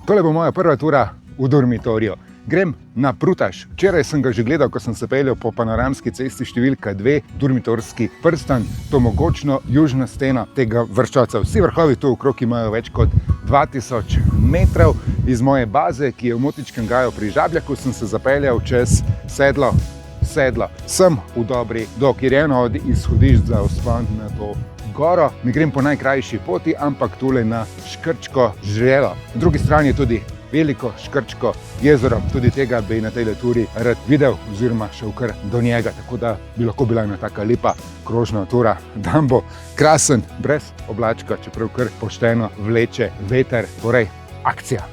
Tole bo moja prva tura v dormitorju. Grem na Prutaž. Včeraj sem ga že gledal, ko sem se peljal po panoramski cesti številka 2, dormitorski prstan, to mogočno južna stena tega vrščaca. Vsi vrhovi tu okrog imajo več kot 2000 metrov. Iz moje baze, ki je v Motičkem gaju pri Žabljaku, sem se zapeljal čez sedlo. Sem v Dobri do, kjer je eno od izhodišč za vzpon na to goro. Ne grem po najkrajši poti, ampak tule na Škrčko žrelo. Na drugi strani je tudi veliko Škrčko jezero, tudi tega bi na tej turi rad videl oziroma šel kar do njega, tako da bi lahko bila ena taka lepa krožna tura. Dan bo krasen, brez oblačka, čeprav kar pošteno vleče veter, torej akcija.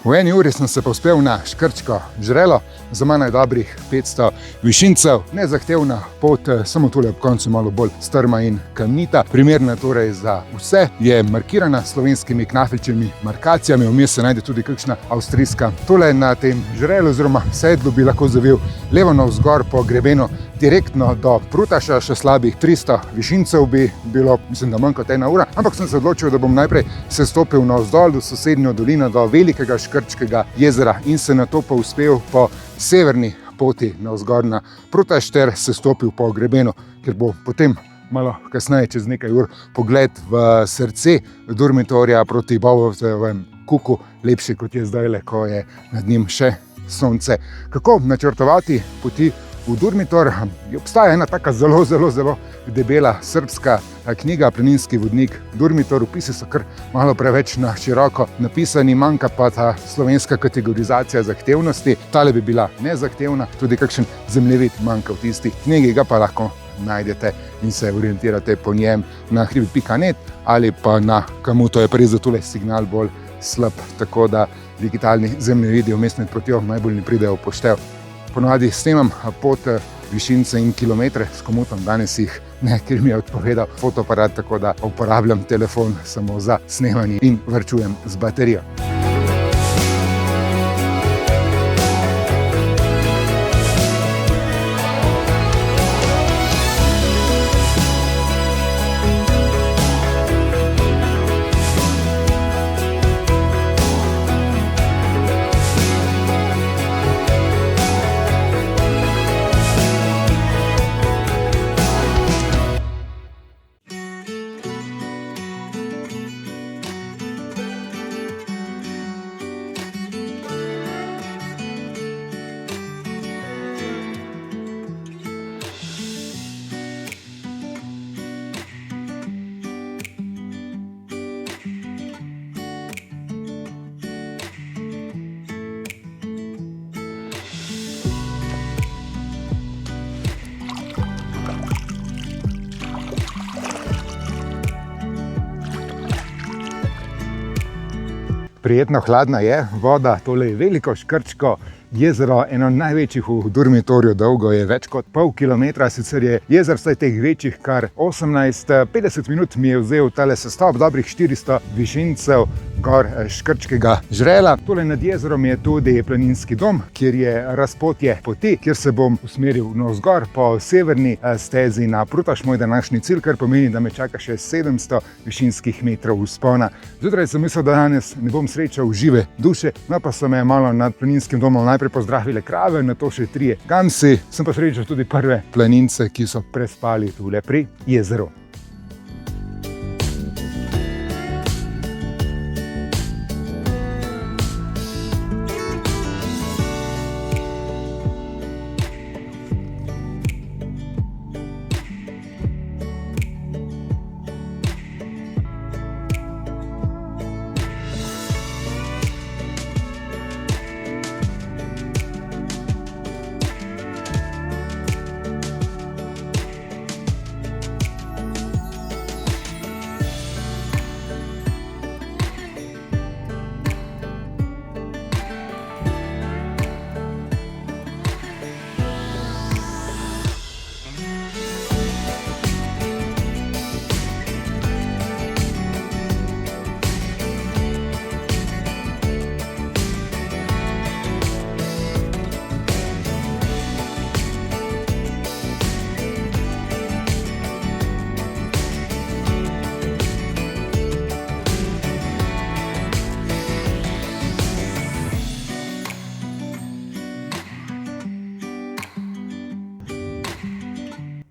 V eni uri sem se povzpel na Škrčko žrelo, za mano je dobrih 500 višincev, nezahtevna pot, samo tule ob koncu malo bolj strma in kamnita, primerna torej za vse, je markirana s slovenskimi knafelčevimi markacijami, vmes se najde tudi kakšna avstrijska. Tole na tem žrelu oziroma sedlu bi lahko zavil levo navzgor po grebenu direktno do Prutaža, še slabih 300 višincev bi bilo, mislim, da manj kot 1 ura, ampak sem se odločil, da bom najprej se stopil navzdol do sosednjo dolino, do velikega Škrčkega jezera in se nato povzpel po severni poti navzgor na Prutaž ter se stopil po grebenu, ker bo potem malo kasneje, čez nekaj ur, pogled v srce dormitorja proti Bobovcevem kuku lepši, kot je zdajle, ko je nad njim še sonce. Kako načrtovati poti v dormitor? Obstaja ena taka zelo debela srbska knjiga, Planinski vodnik dormitor. Vpisi so kar malo preveč na široko napisani, manjka pa ta slovenska kategorizacija zahtevnosti. Tale bi bila nezahtevna, tudi kakšen zemljevid manjka v tisti knjigi, ga pa lahko najdete in se orientirate po njem na hribi.net ali pa na Komuto. Je pa res, da tule signal bolj slab, tako da digitalni zemljevidi vmes med potjo najbolj ne pridejo v poštev. Ponavadi snemam pot, višince in kilometre s Komutom, danes jih ne, ker mi je odpovedal fotoaparat, tako da uporabljam telefon samo za snemanje in varčujem z baterijo. Prijetno hladna je voda, tole je veliko Škrčko jezero, eno največjih v dormitorju, dolgo je več kot pol kilometra, sicer je jezer vsaj teh večjih kar 18, 50 minut mi je vzel tale sestop, dobrih 400 višincev gor Škrčkega žrela. Tole nad jezerom je tudi planinski dom, kjer je razpotje poti, kjer se bom usmeril navzgor po severni stezi na Prutaž, moj današnji cilj, kar pomeni, da me čaka še 700 višinskih metrov vzpona. Zjutraj sem mislil, da danes ne bom srečal žive duše, no pa so me malo nad planinskim domom najprej pozdravile krave, nato še 3 gamsi, sem pa srečal tudi prve planince, ki so prespali tule pri jezeru.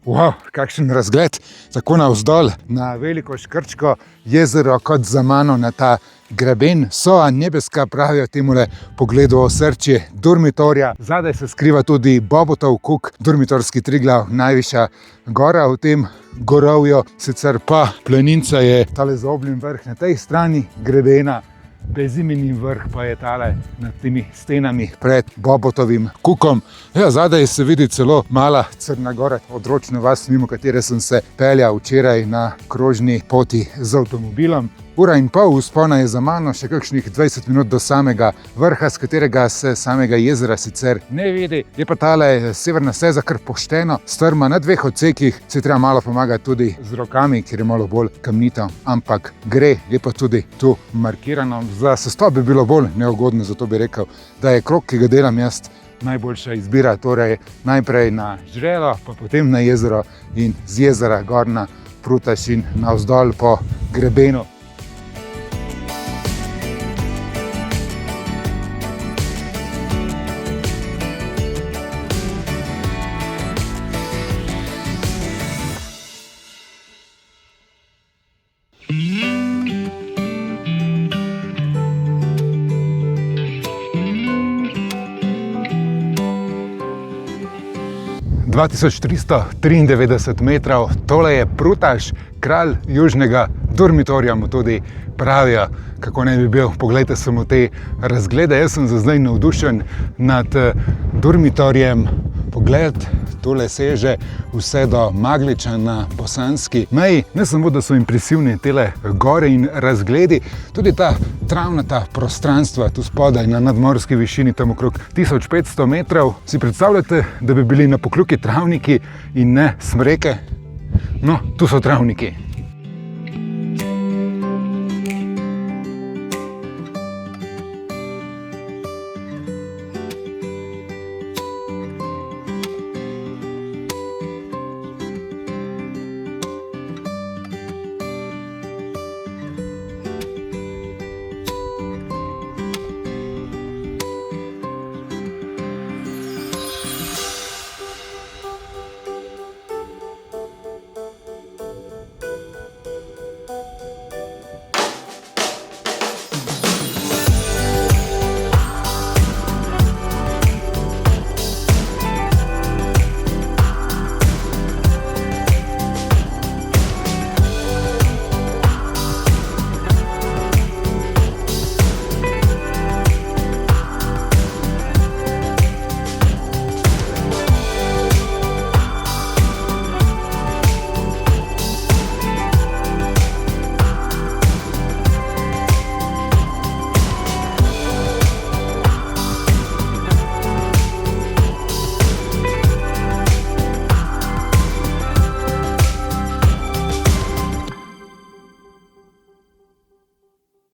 Wow, kakšen razgled, tako navzdol na veliko Škrčko jezero kot za mano na ta greben. Soa nebeska pravijo temule pogledu osrčje Durmitorja. Zadaj se skriva tudi Bobotov kuk, Durmitorski Triglav, najvišja gora v tem gorovju. Sicer pa planinca je tale zaobljen vrh na tej strani grebena. Bezimeni vrh pa je tale nad temi stenami pred Bobotovim kukom. Ja, zadaj se vidi celo mala Crna Gora, odročna vas, mimo katere sem se peljal včeraj na krožni poti z avtomobilom. Ura in pol vzpona je za mano, še kakšnih 20 minut do samega vrha, s katerega se samega jezera sicer ne vidi. Je pa tale severna steza kar pošteno strma, na dveh odsekih se treba malo pomagati tudi z rokami, ker je malo bolj kamnito, ampak gre. Je pa tudi tu markirano. Za sestop bi bilo bolj neugodno, zato bi rekel, da je krog, ki ga delam jaz, najboljša izbira. Torej najprej na Žrelo, pa potem na jezero in z jezera gor na Prutaž in navzdol po grebenu. – 2393 metrov, tole je Prutaž, kralj južnega Durmitorja mu tudi pravijo, kako ne bi bil. Poglejte samo te razglede, jaz sem za zdaj navdušen nad Durmitorjem. Pogled, tole seže vse do Magliča na bosanski meji. Ne samo, da so impresivne tele gore in razgledi, tudi ta travnata prostranstva tu spodaj na nadmorski višini, tam okrog 1500 metrov. Si predstavljate, da bi bili na Pokljuki travniki in ne smreke? No, tu so travniki.